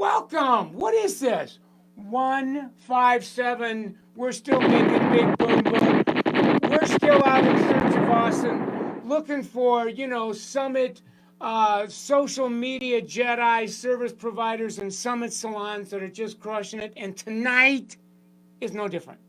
Welcome. What is this? 157. We're still making big boom boom. We're still out in search of Austin, looking for, Summit social media Jedi service providers and Summit salons that are just crushing it. And tonight is no different.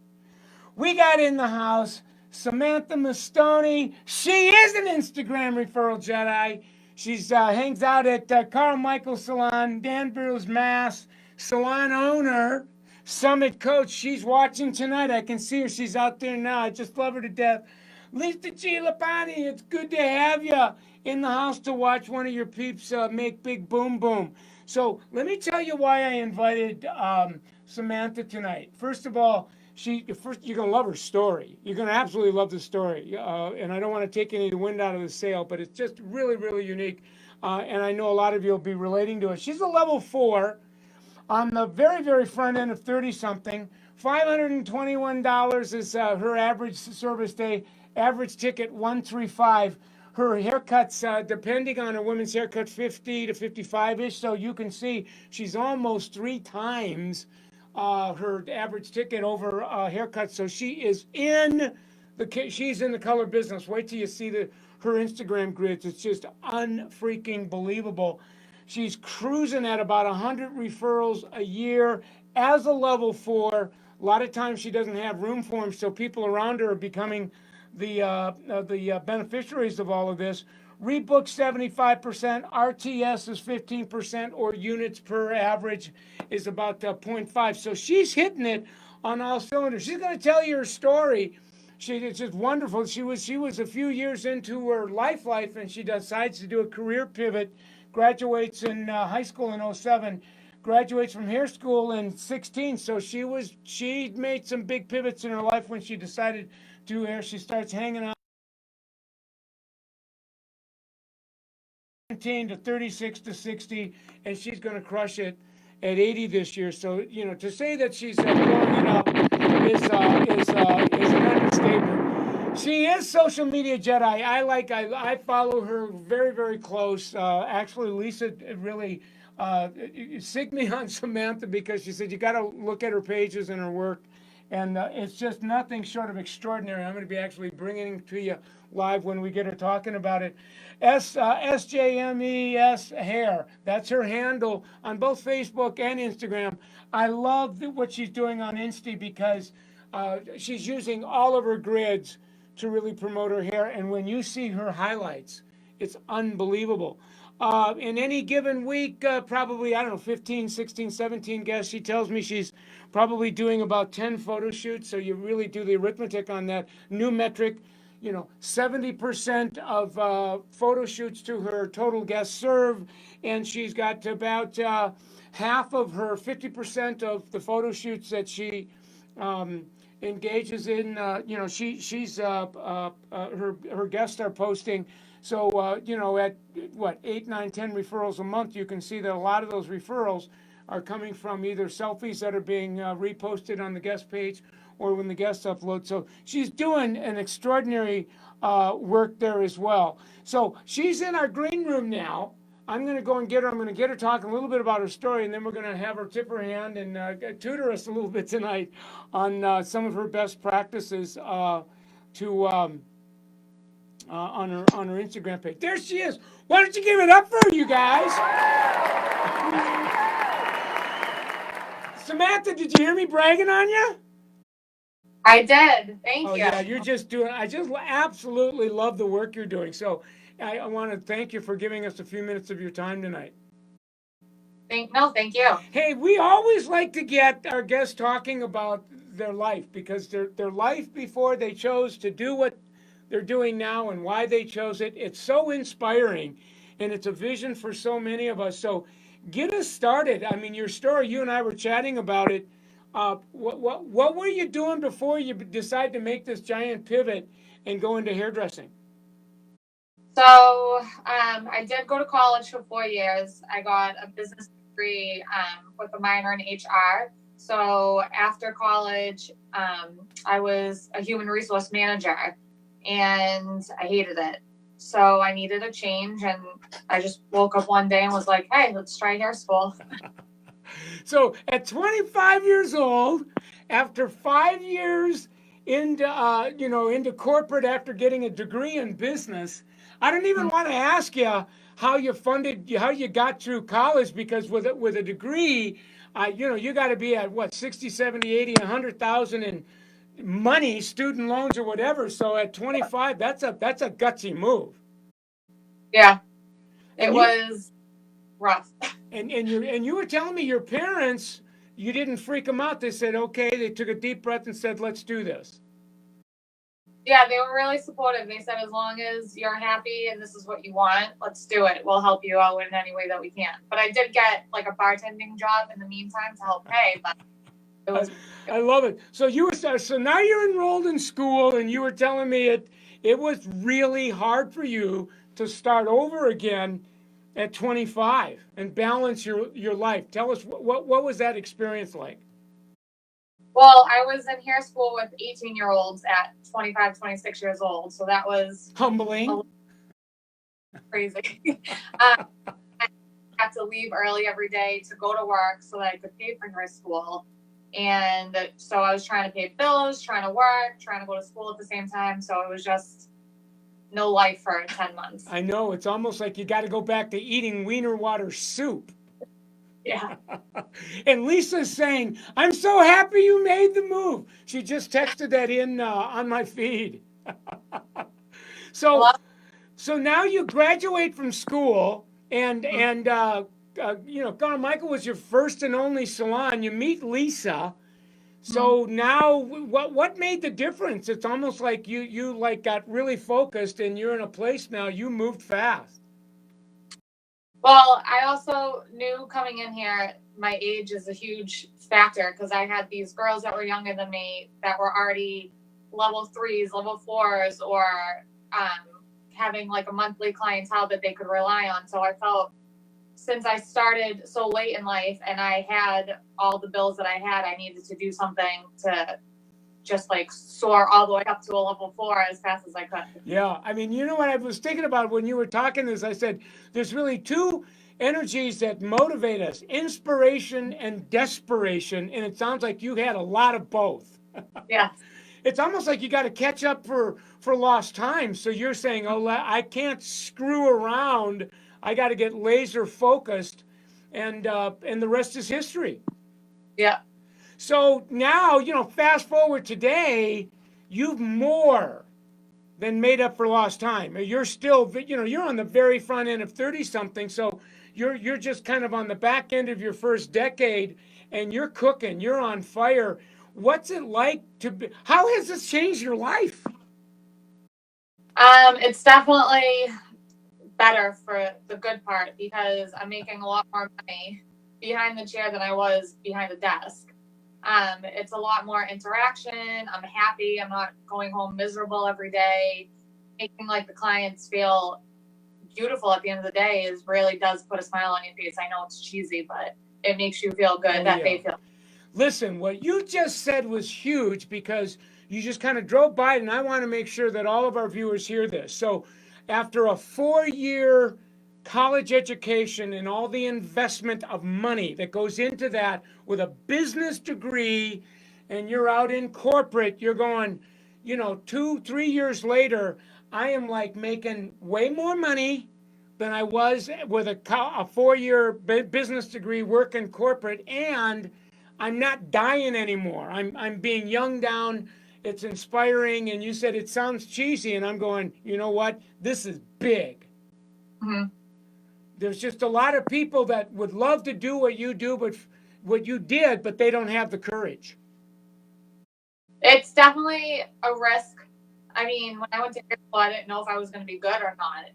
We got in the house Samantha Mastoni. She is an Instagram referral Jedi. She's hangs out at Carl Michael Salon, Danville's, Mass. Salon owner, Summit coach. She's watching tonight. I can see her. She's out there now. I just love her to death. Lisa G. Lapani, it's good to have you in the house to watch one of your peeps make big boom boom. So let me tell you why I invited Samantha tonight. First of all, you're gonna love her story. You're gonna absolutely love the story, and I don't want to take any of the wind out of the sail, but it's just really, really unique, and I know a lot of you will be relating to it. She's a level 4 on the very, very front end of 30 something. $521 is her average service day. Average ticket 135. Her haircuts, depending on a woman's haircut, 50 to 55 ish. So you can see she's almost 3 times her average ticket over haircuts. So she's in the color business. Wait till you see her Instagram grids. It's just unfreaking believable. She's cruising at about 100 referrals a year as a level 4. A lot of times she doesn't have room for them, so people around her are becoming the beneficiaries of all of this. Rebook 75%, RTS is 15%, or units per average is about 0.5. So she's hitting it on all cylinders. She's going to tell you her story. It's just wonderful. She was a few years into her life, and she decides to do a career pivot. Graduates in high school in 07. Graduates from hair school in 16. So she made some big pivots in her life when she decided to do hair. She starts hanging out 17 to 36 to 60, and she's going to crush it at 80 this year. So to say that she's blowing it up is an understatement. She is social media Jedi. I follow her very, very close. Actually, Lisa really signed me on Samantha because she said you got to look at her pages and her work, and it's just nothing short of extraordinary. I'm going to be actually bringing it to you live when we get her talking about it. SJMES Hair. That's her handle on both Facebook and Instagram. I love what she's doing on Insta because she's using all of her grids to really promote her hair. And when you see her highlights, it's unbelievable. In any given week, probably, I don't know, 15, 16, 17 guests. She tells me she's probably doing about 10 photo shoots. So you really do the arithmetic on that. New metric, 70% of photo shoots to her total guest serve. And she's got about half of her 50% of the photo shoots that she engages in. She's her guests are posting. So, at what, 8, 9, 10 referrals a month, you can see that a lot of those referrals are coming from either selfies that are being reposted on the guest page or when the guests upload. So she's doing an extraordinary work there as well. So she's in our green room now. I'm going to go and get her. I'm going to get her talking a little bit about her story, and then we're going to have her tip her hand and tutor us a little bit tonight on some of her best practices on her Instagram page. There she is. Why don't you give it up for her, you guys? Samantha, did you hear me bragging on you? I did. Thank you. Yeah, I just absolutely love the work you're doing. So I want to thank you for giving us a few minutes of your time tonight. Thank you. Hey, we always like to get our guests talking about their life because their life before they chose to do what they're doing now and why they chose it. It's so inspiring, and it's a vision for so many of us. So get us started. I mean, your story, you and I were chatting about it. What were you doing before you decided to make this giant pivot and go into hairdressing? So I did go to college for 4 years. I got a business degree with a minor in HR. So after college, I was a human resource manager, and I hated it. So I needed a change, and I just woke up one day and was like, hey, let's try hair school. So at 25 years old, after 5 years into into corporate after getting a degree in business, I don't even want to ask you how you got through college because with a degree, you got to be at what 60, 70, 80, 100,000 in money, student loans or whatever. So at 25, that's a gutsy move. Yeah, it And you was rough. and you were telling me your parents, you didn't freak them out. They said, okay. They took a deep breath and said, let's do this. Yeah, they were really supportive. They said, as long as you're happy and this is what you want, let's do it. We'll help you out in any way that we can. But I did get like a bartending job in the meantime to help pay. But it was. I love it. So now you're enrolled in school, and you were telling me it was really hard for you to start over again at 25 and balance your life. Tell us what was that experience like? Well, I was in hair school with 18-year-olds at 25, 26 years old. So that was Humbling. crazy. I had to leave early every day to go to work so that I could pay for hair school. And so I was trying to pay bills, trying to work, trying to go to school at the same time. So it was just no life for 10 months. I know. It's almost like you got to go back to eating wiener water soup. Yeah. And Lisa's saying, I'm so happy you made the move. She just texted that in on my feed. So, Well, so now you graduate from school, and Carmichael was your first and only salon. You meet Lisa. So now, what made the difference? It's almost like you like got really focused, and you're in a place now. You moved fast. well, I also knew coming in here, my age is a huge factor because I had these girls that were younger than me that were already level threes, level fours, or having like a monthly clientele that they could rely on. So I felt since I started so late in life and I had all the bills that I had, I needed to do something to just like soar all the way up to a level four as fast as I could. Yeah, I mean, you know what I was thinking about when you were talking this? I said, there's really two energies that motivate us: inspiration and desperation. And it sounds like you had a lot of both. Yeah. It's almost like you got to catch up for lost time. So you're saying, oh, I can't screw around. I got to get laser focused, and the rest is history. Yeah. So now, fast forward today, you've more than made up for lost time. You're still, you're on the very front end of 30 something. So you're just kind of on the back end of your first decade, and you're cooking, you're on fire. What's it like to be, how has this changed your life? It's definitely better for the good part because I'm making a lot more money behind the chair than I was behind the desk. It's a lot more interaction. I'm happy. I'm not going home miserable every day. Making like the clients feel beautiful at the end of the day is really does put a smile on your face. I know it's cheesy, but it makes you feel good that they feel. Listen, what you just said was huge because you just kind of drove by it, and I want to make sure that all of our viewers hear this. So, after a 4-year college education and all the investment of money that goes into that with a business degree, and you're out in corporate, you're going, 2, 3 years later, I am like making way more money than I was with a 4-year business degree working corporate, and I'm not dying anymore. I'm being young down. It's inspiring. And you said it sounds cheesy, and I'm going, you know what? This is big. Mm-hmm. There's just a lot of people that would love to do what you do, but what you did, but they don't have the courage. It's definitely a risk. I mean, when I went to high school, I didn't know if I was going to be good or not.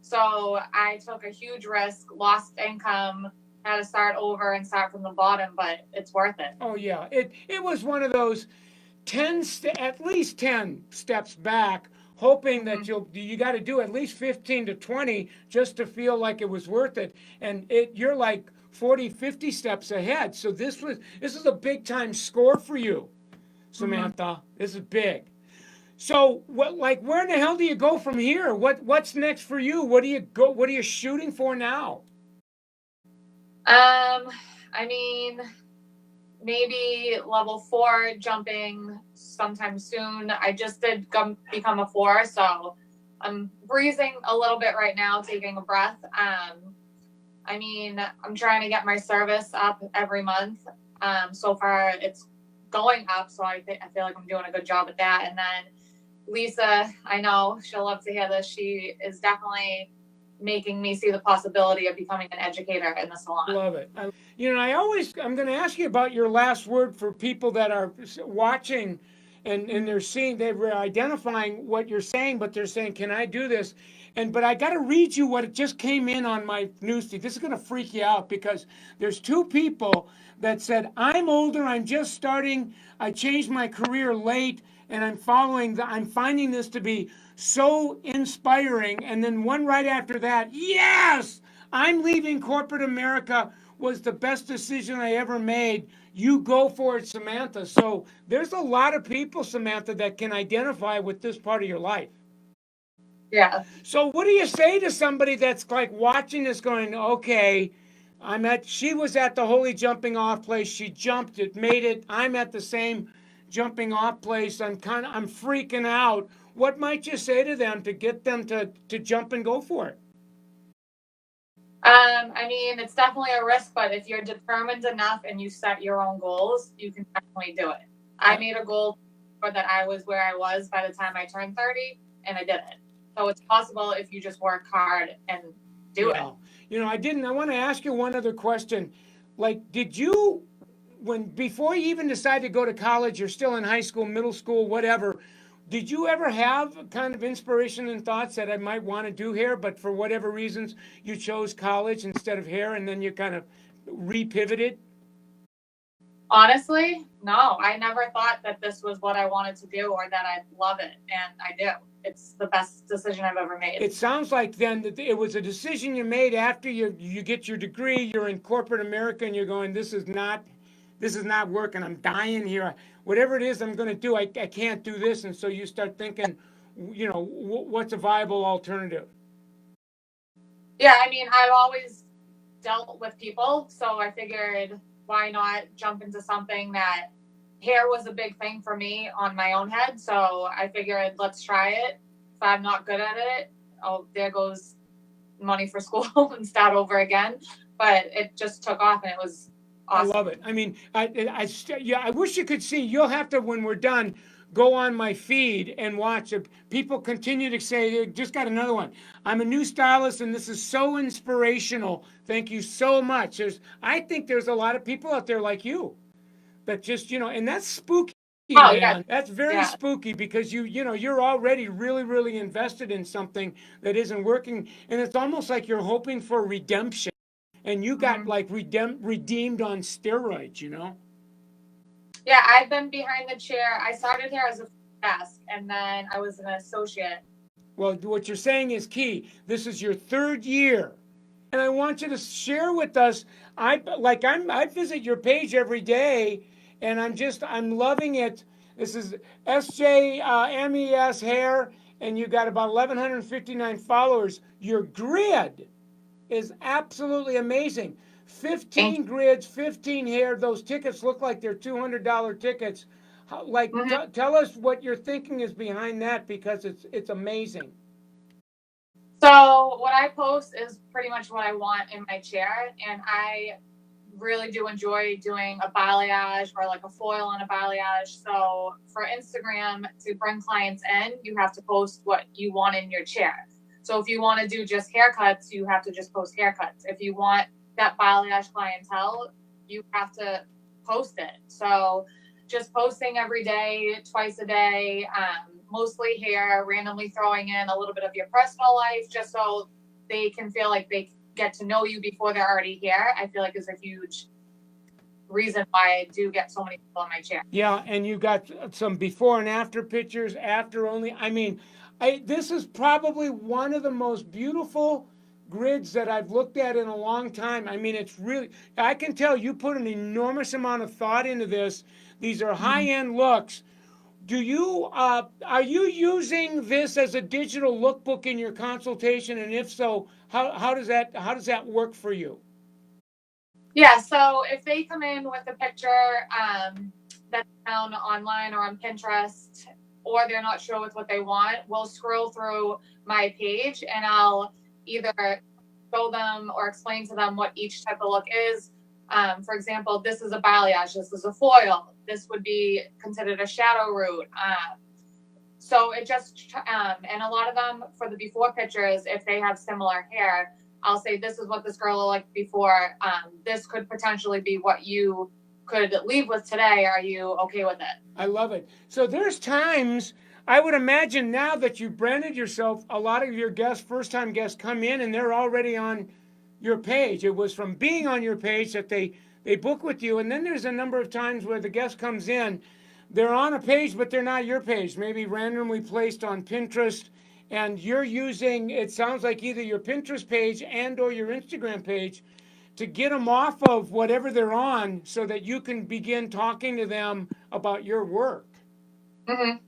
So I took a huge risk, lost income, had to start over and start from the bottom, but it's worth it. Oh yeah, it was one of those at least 10 steps back, hoping that you got to do at least 15 to 20 just to feel like it was worth it, and you're like 40, 50 steps ahead. So this is a big time score for you, Samantha. This is big. So where in the hell do you go from here? What's next for you? What are you shooting for now? I mean, maybe level 4 jumping sometime soon. I just did become a 4, so I'm breathing a little bit right now, taking a breath. I mean, I'm trying to get my service up every month. So far, it's going up, so I feel like I'm doing a good job at that. And then Lisa, I know she'll love to hear this. She is definitely making me see the possibility of becoming an educator in the salon. Love it. I'm going to ask you about your last word for people that are watching and they're seeing, they're identifying what you're saying, but they're saying, can I do this? But I got to read you what it just came in on my newsfeed. This is going to freak you out because there's two people that said, I'm older, I'm just starting, I changed my career late, and I'm finding this to be so inspiring. And then one right after that, yes, I'm leaving corporate America was the best decision I ever made. You go for it, Samantha. So there's a lot of people, Samantha, that can identify with this part of your life. Yeah. So what do you say to somebody that's like watching this going, okay, she was at the holy jumping off place. She jumped it, made it. I'm at the same jumping off place. I'm freaking out. What might you say to them to get them to jump and go for it? I mean, it's definitely a risk, but if you're determined enough and you set your own goals, you can definitely do it. I made a goal that I was where I was by the time I turned 30, and I did it. So it's possible if you just work hard and do it. I want to ask you one other question. Like, did you, before you even decided to go to college, you're still in high school, middle school, whatever, did you ever have kind of inspiration and thoughts that I might want to do hair, but for whatever reasons you chose college instead of hair and then you kind of repivoted? Honestly, no. I never thought that this was what I wanted to do or that I'd love it, and I do. It's the best decision I've ever made. It sounds like then that it was a decision you made after you get your degree, you're in corporate America and you're going, this is not working. I'm dying here. Whatever it is I'm going to do, I can't do this. And so you start thinking, what's a viable alternative? Yeah, I mean, I've always dealt with people, so I figured why not jump into something that hair was a big thing for me on my own head. So I figured let's try it. If I'm not good at it, oh, there goes money for school and start over again. But it just took off and it was awesome. I love it. I mean, I wish you could see. You'll have to, when we're done, go on my feed and watch it. People continue to say, just got another one. I'm a new stylist and this is so inspirational. Thank you so much. I think there's a lot of people out there like you that just, and that's spooky. Oh, man. yeah. That's very spooky because you're already really, really invested in something that isn't working. And it's almost like you're hoping for redemption. And you got like redeemed on steroids, Yeah, I've been behind the chair. I started here as a desk, and then I was an associate. Well, what you're saying is key. This is your third year, and I want you to share with us. I visit your page every day, and I'm loving it. This is SJMES Hair, and you got about 1,159 followers. Your grid is absolutely amazing. 15 grids, 15 hair. Those tickets look like they're $200 tickets. Tell us what your thinking is behind that because it's amazing. So what I post is pretty much what I want in my chair, and I really do enjoy doing a balayage or like a foil on a balayage. So for Instagram, to bring clients in, you have to post what you want in your chair. So if you want to do just haircuts, you have to just post haircuts. If you want that balayage clientele, you have to post it. So just posting every day, twice a day, mostly hair, randomly throwing in a little bit of your personal life just so they can feel like they get to know you before they're already here, I feel like is a huge reason why I do get so many people in my chair. Yeah, and you got some before and after pictures, after only. I mean, this is probably one of the most beautiful grids that I've looked at in a long time. I mean, it's really, I can tell you put an enormous amount of thought into this. These are high-end looks. Are you using this as a digital lookbook in your consultation? And if so, how does that work for you? Yeah, so if they come in with a picture that's found online or on Pinterest, or they're not sure with what they want, we'll scroll through my page and I'll either show them or explain to them what each type of look is. For example, this is a balayage, this is a foil, this would be considered a shadow root. So it just, and a lot of them for the before pictures, if they have similar hair, I'll say, this is what this girl looked like before. This could potentially be what you could leave with today. Are you okay with it? I love it. So there's times, I would imagine now that you branded yourself, a lot of your guests, first time guests, come in and they're already on your page. It was from being on your page that they book with you. And then there's a number of times where the guest comes in, they're on a page, but they're not your page, maybe randomly placed on Pinterest. And you're using, it sounds like either your Pinterest page and or your Instagram page to get them off of whatever they're on so that you can begin talking to them about your work. Mm-hmm.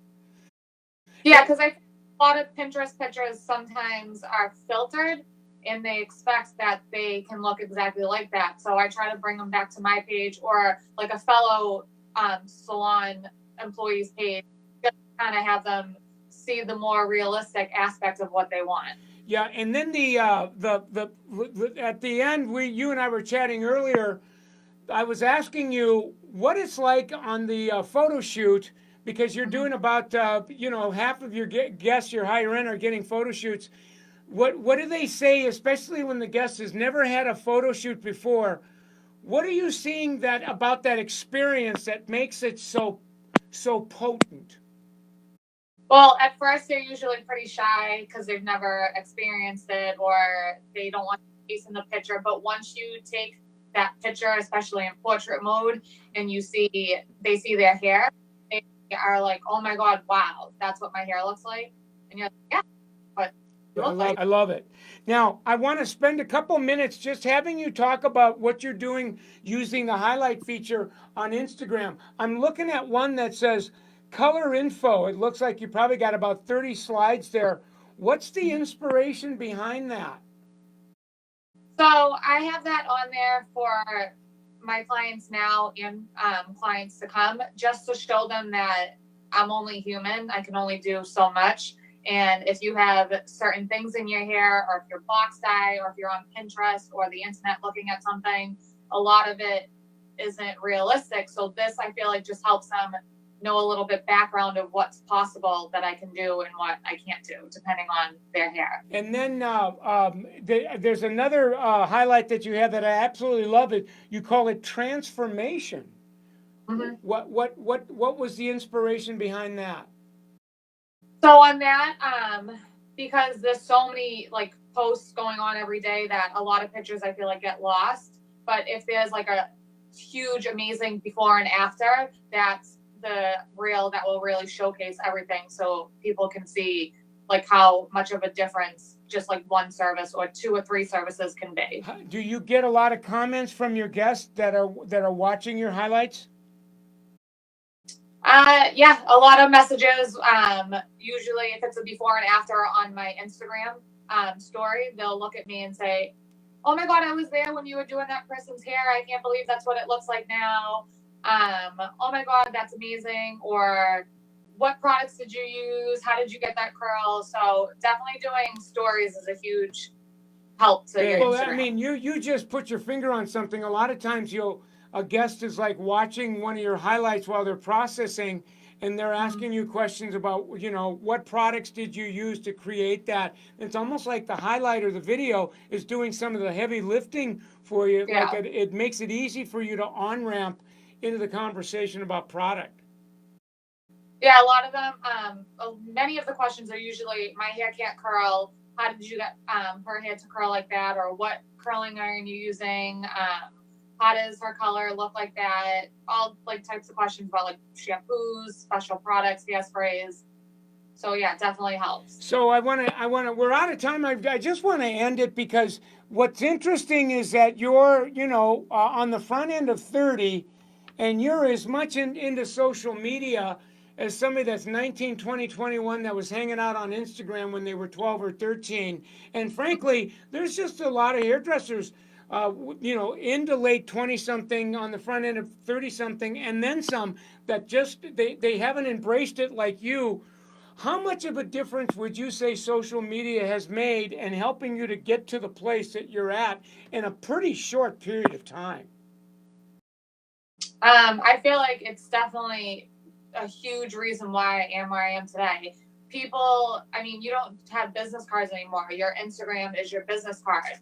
Yeah, because a lot of Pinterest pictures sometimes are filtered and they expect that they can look exactly like that. So I try to bring them back to my page or like a fellow salon employee's page, just kind of have them see the more realistic aspect of what they want. Yeah, and then the at the end, you and I were chatting earlier. I was asking you what it's like on the photo shoot because you're doing about half of your guests, your higher end, are getting photo shoots. What do they say, especially when the guest has never had a photo shoot before? What are you seeing that about that experience that makes it so potent? Well, at first they're usually pretty shy because they've never experienced it or they don't want to face in the picture. But once you take that picture, especially in portrait mode, and they see their hair, they are like, "Oh my God, wow, that's what my hair looks like," and you're like, "Yeah, but I love it. Now, I want to spend a couple minutes just having you talk about what you're doing using the highlight feature on Instagram. I'm looking at one that says color info. It looks like you probably got about 30 slides there. What's the inspiration behind that? So I have that on there for my clients now and clients to come, just to show them that I'm only human. I can only do so much. And if you have certain things in your hair, or if you're box eye, or if you're on Pinterest or the internet looking at something, a lot of it isn't realistic. So this, I feel like, just helps them know a little bit background of what's possible that I can do and what I can't do, depending on their hair. And then there's another highlight that you have that I absolutely love. It. You call it transformation. Mm-hmm. What was the inspiration behind that? So on that, because there's so many like posts going on every day that a lot of pictures I feel like get lost. But if there's like a huge, amazing before and after, that's the reel that will really showcase everything so people can see like how much of a difference just like one service or 2 or 3 services can be. Do you get a lot of comments from your guests that are watching your highlights? Yeah, a lot of messages. Usually if it's a before and after on my Instagram story, they'll look at me and say, "Oh my God, I was there when you were doing that person's hair. I can't believe that's what it looks like now. Oh my God, that's amazing." Or, "What products did you use? How did you get that curl?" So definitely doing stories is a huge help to your Instagram. I mean, you just put your finger on something. A lot of times a guest is like watching one of your highlights while they're processing and they're asking you questions about, what products did you use to create that? It's almost like the highlight or the video is doing some of the heavy lifting for you. Yeah. Like it makes it easy for you to on-ramp into the conversation about product. Yeah, a lot of them, many of the questions are usually, "My hair can't curl. How did you get her hair to curl like that?" Or, "What curling iron are you using? How does her color look like that?" All like types of questions about like shampoos, special products, hairsprays. So yeah, it definitely helps. So we're out of time. I just want to end it because what's interesting is that you're, on the front end of 30 and you're as much into social media as somebody that's 19, 20, 21 that was hanging out on Instagram when they were 12 or 13. And frankly, there's just a lot of hairdressers, into late 20 something on the front end of 30 something and then some that just they haven't embraced it like you. How much of a difference would you say social media has made in helping you to get to the place that you're at in a pretty short period of time? I feel like it's definitely a huge reason why I am where I am today. People, I mean, you don't have business cards anymore. Your Instagram is your business card.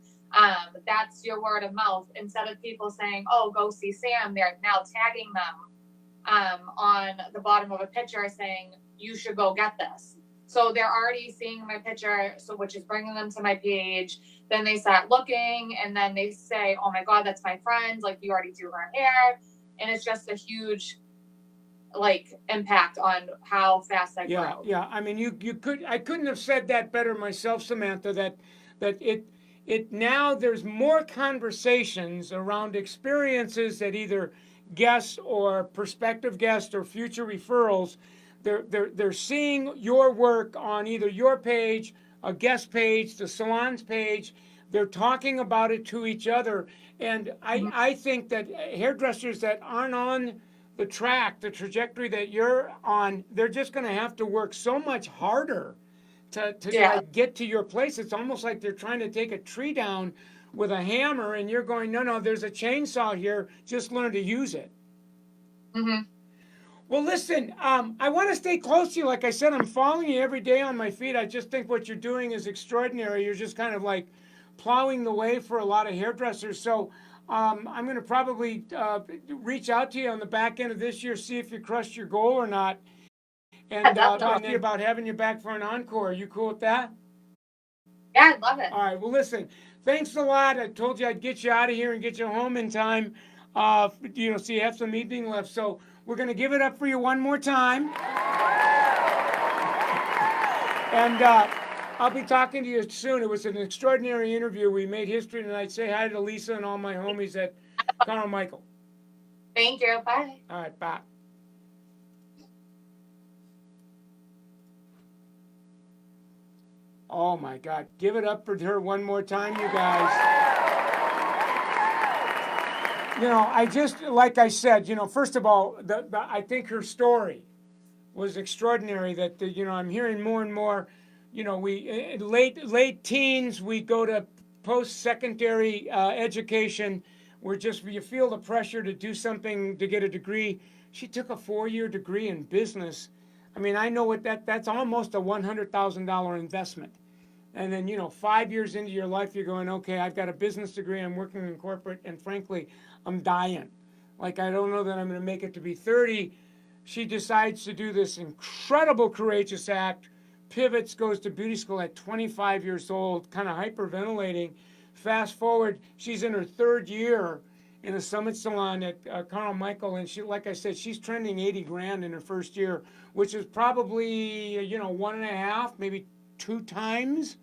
That's your word of mouth. Instead of people saying, "Oh, go see Sam," they're now tagging them on the bottom of a picture saying, "You should go get this." So they're already seeing my picture, so which is bringing them to my page. Then they start looking, and then they say, "Oh my God, that's my friend. Like, you already do her hair," and it's just a huge impact on how fast I grow. Yeah. I mean, I couldn't have said that better myself, Samantha. That it now there's more conversations around experiences that either guests or prospective guests or future referrals. They're seeing your work on either your page, a guest page, the salon's page. They're talking about it to each other, and I think that hairdressers that aren't on the trajectory that you're on, they're just going to have to work so much harder to like get to your place. It's almost like they're trying to take a tree down with a hammer, and you're going, no, there's a chainsaw here. Just learn to use it. Mm-hmm. Well, listen, I want to stay close to you. Like I said, I'm following you every day on my feed. I just think what you're doing is extraordinary. You're just kind of like plowing the way for a lot of hairdressers. So I'm going to probably reach out to you on the back end of this year, see if you crushed your goal or not, and talk to you about having you back for an encore. Are you cool with that? Yeah, I'd love it. All right. Well, listen, thanks a lot. I told you I'd get you out of here and get you home in time. So you have some evening left. So we're going to give it up for you one more time. And I'll be talking to you soon. It was an extraordinary interview. We made history tonight. Say hi to Lisa and all my homies at Carl Michael. Thank you. Bye. All right, bye. Oh my God. Give it up for her one more time, you guys. I just, like I said, first of all, I think her story was extraordinary. That I'm hearing more and more. We late teens, we go to post-secondary education. You feel the pressure to do something to get a degree. She took a 4-year degree in business. I mean, I know what that's almost a $100,000 investment. And then, 5 years into your life, you're going, okay, I've got a business degree, I'm working in corporate, and frankly, I'm dying. Like, I don't know that I'm going to make it to be 30. She decides to do this incredible courageous act, pivots, goes to beauty school at 25 years old, kind of hyperventilating. Fast forward, she's in her 3rd year in a Summit Salon at Carl Michael, and she, like I said, she's trending 80 grand in her 1st year, which is probably 1.5, maybe 2 times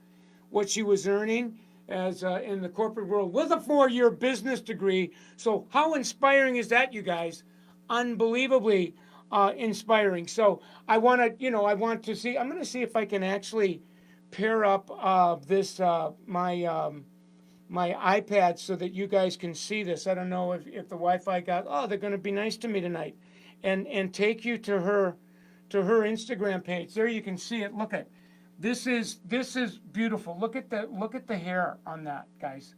what she was earning as in the corporate world with a 4-year business degree. So how inspiring is that, you guys? Unbelievably inspiring. So I want to see. I'm going to see if I can actually pair up my iPad so that you guys can see this. I don't know if the Wi-Fi got. Oh, they're going to be nice to me tonight, and take you to her Instagram page. There you can see it. Look at. This is beautiful. Look at the hair on that, guys.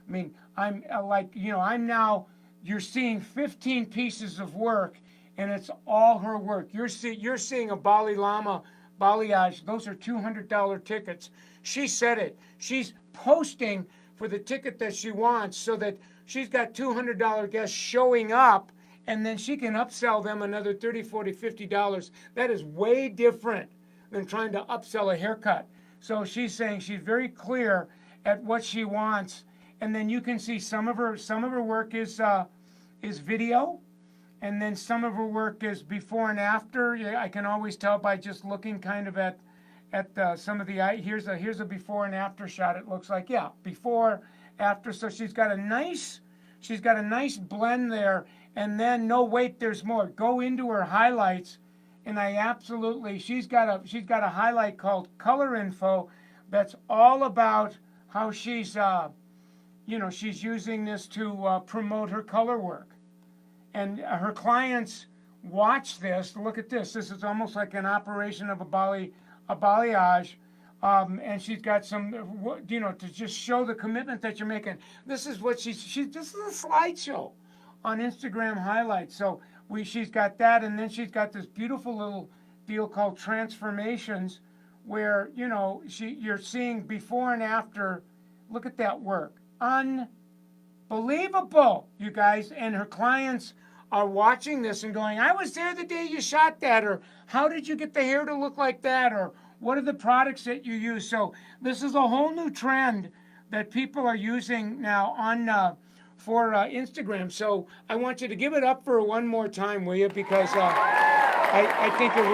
I mean, I'm I'm now. You're seeing 15 pieces of work, and it's all her work. You're seeing a Bali Lama balayage. Those are $200 tickets. She said it. She's posting for the ticket that she wants, so that she's got $200 guests showing up, and then she can upsell them another $30, $40, $50. That is way different than trying to upsell a haircut. So she's saying she's very clear at what she wants, and then you can see some of her work is video, and then some of her work is before and after. I can always tell by just looking kind of at some of the here's a before and after shot. It looks like before, after. So she's got a nice blend there, and then no wait, there's more. Go into her highlights. and I absolutely, she's got a highlight called Color Info that's all about how she's she's using this to promote her color work, and her clients watch this. Look at this. This is almost like an operation of a balayage. And she's got some, to just show the commitment that you're making. This is what this is a slideshow on Instagram highlights. So she's got that, and then she's got this beautiful little deal called Transformations, where you're seeing before and after. Look at that work, unbelievable, you guys. And her clients are watching this and going, I was there the day you shot that, or how did you get the hair to look like that, or what are the products that you use? So this is a whole new trend that people are using now for Instagram. So I want you to give it up for one more time, will you? Because I think it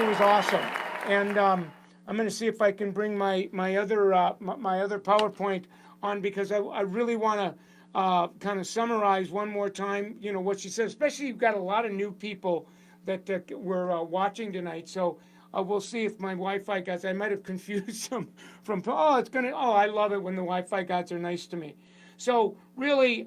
was awesome. And I'm going to see if I can bring my other PowerPoint on, because I really want to kind of summarize one more time, what she said. Especially you've got a lot of new people that were watching tonight. So we'll see if my Wi-Fi guys, I might have confused them from, I love it when the Wi-Fi guys are nice to me. So really,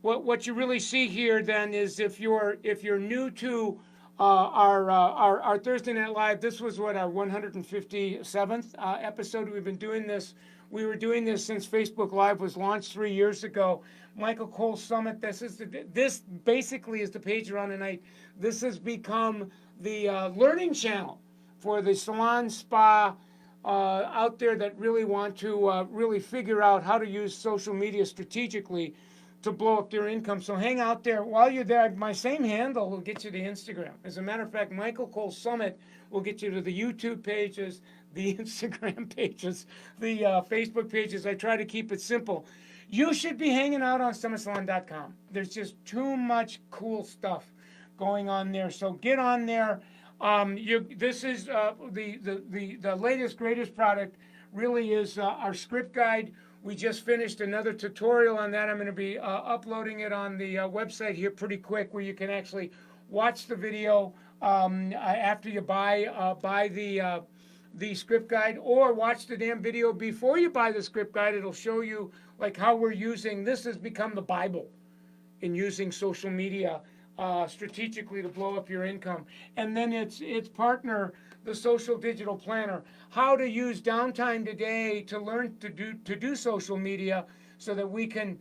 what you really see here then is if you're new to our Thursday Night Live, this was our 157th episode. We've been doing this. We were doing this since Facebook Live was launched 3 years ago. Michael Cole Summit. This basically is the page you're on tonight. This has become the learning channel for the salon spa out there that really want to really figure out how to use social media strategically to blow up their income. So hang out there. While you're there, my same handle will get you to Instagram. As a matter of fact, Michael Cole Summit will get you to the YouTube pages, the Instagram pages, the Facebook pages. I try to keep it simple. You should be hanging out on SummitSalon.com. There's just too much cool stuff going on there. So get on there. This is the latest, greatest product. Really is our script guide. We just finished another tutorial on that. I'm going to be uploading it on the website here pretty quick, where you can actually watch the video after you buy the script guide, or watch the damn video before you buy the script guide. It'll show you like how we're using this. Has become the Bible in using social media strategically to blow up your income. And then its partner, the Social Digital Planner, how to use downtime today to learn to do social media, so that we can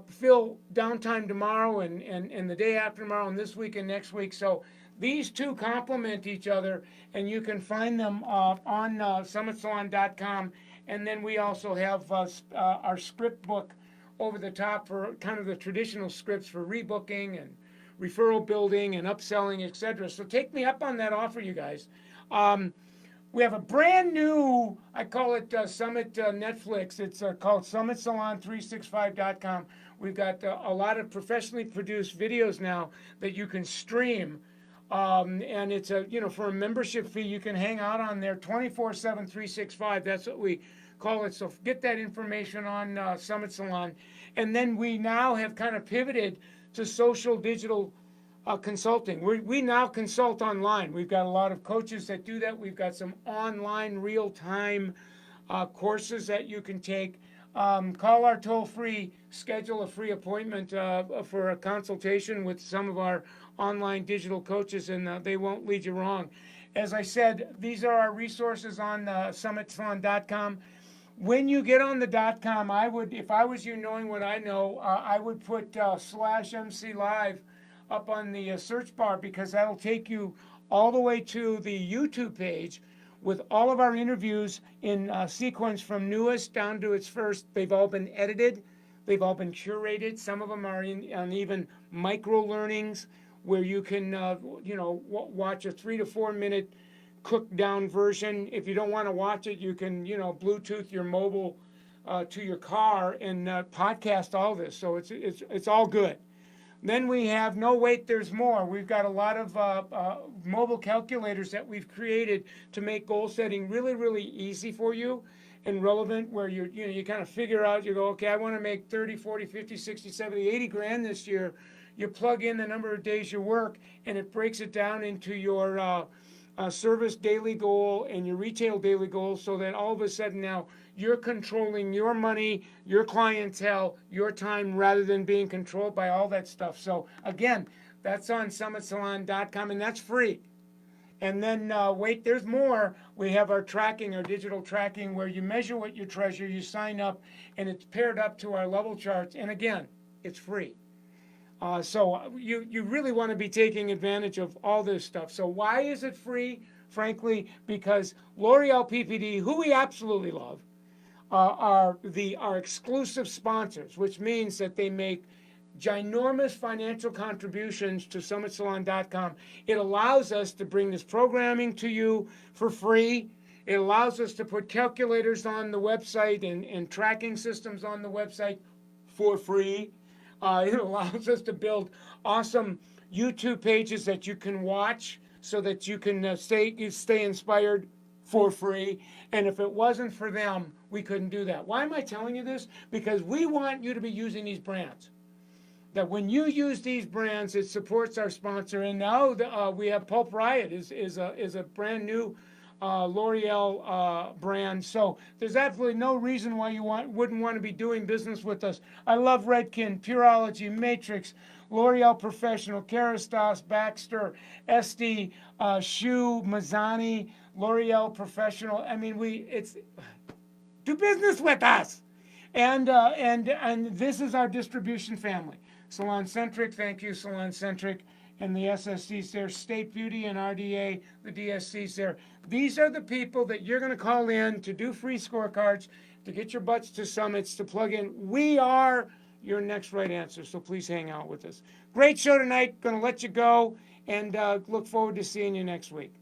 fill downtime tomorrow and the day after tomorrow and this week and next week. So these two complement each other, and you can find them on SummitSalon.com. And then we also have our script book over the top for kind of the traditional scripts for rebooking and referral building and upselling, etc. So take me up on that offer, you guys. We have a brand new, I call it Summit Netflix. It's called SummitSalon365.com. We've got a lot of professionally produced videos now that you can stream. And it's for a membership fee, you can hang out on there 24/7, 365. That's what we call it. So get that information on Summit Salon. And then we now have kind of pivoted to social digital consulting. We now consult online. We've got a lot of coaches that do that. We've got some online real-time courses that you can take. Call our toll-free, schedule a free appointment for a consultation with some of our online digital coaches, and they won't lead you wrong. As I said, these are our resources on SummitSalon.com. When you get on the .com, I would, if I was you, knowing what I know, I would put /MC Live up on the search bar, because that'll take you all the way to the YouTube page with all of our interviews in sequence from newest down to its first. They've all been edited. They've all been curated. Some of them are on even micro learnings, where you can watch a 3 to 4 minute cooked down version. If you don't want to watch it, you can Bluetooth your mobile to your car and podcast all this. So it's all good. Then we have No Wait, There's More. We've got a lot of mobile calculators that we've created to make goal setting really, really easy for you and relevant, where you kind of figure out, you go, okay, I want to make 30, 40, 50, 60, 70, 80 grand this year. you plug in the number of days you work, and it breaks it down into your service daily goal and your retail daily goal, so that all of a sudden now you're controlling your money, your clientele, your time, rather than being controlled by all that stuff. So again, that's on summitsalon.com, and that's free. And then wait, there's more. We have our tracking, our digital tracking, where you measure what you treasure, you sign up, and it's paired up to our level charts. And again, it's free. So you really want to be taking advantage of all this stuff. So why is it free? Frankly, because L'Oreal PPD, who we absolutely love, are our exclusive sponsors, which means that they make ginormous financial contributions to summitsalon.com. It allows us to bring this programming to you for free. It allows us to put calculators on the website and tracking systems on the website for free. It allows us to build awesome YouTube pages that you can watch so that you can stay inspired for free. And if it wasn't for them, we couldn't do that. Why am I telling you this? Because we want you to be using these brands. That when you use these brands, it supports our sponsor. And now we have Pulp Riot is a brand new L'Oreal brand. So there's absolutely no reason why you wouldn't want to be doing business with us. I love Redken, Pureology, Matrix, L'Oreal Professional, Kerastase, Baxter, Esty, Shu, Mazzani, L'Oreal Professional. I mean, do business with us. And this is our distribution family. Salon Centric, thank you, Salon Centric, and the SSCs there, State Beauty and RDA, the DSCs there. These are the people that you're going to call in to do free scorecards, to get your butts to summits, to plug in. We are your next right answer, so please hang out with us. Great show tonight. Going to let you go, and look forward to seeing you next week.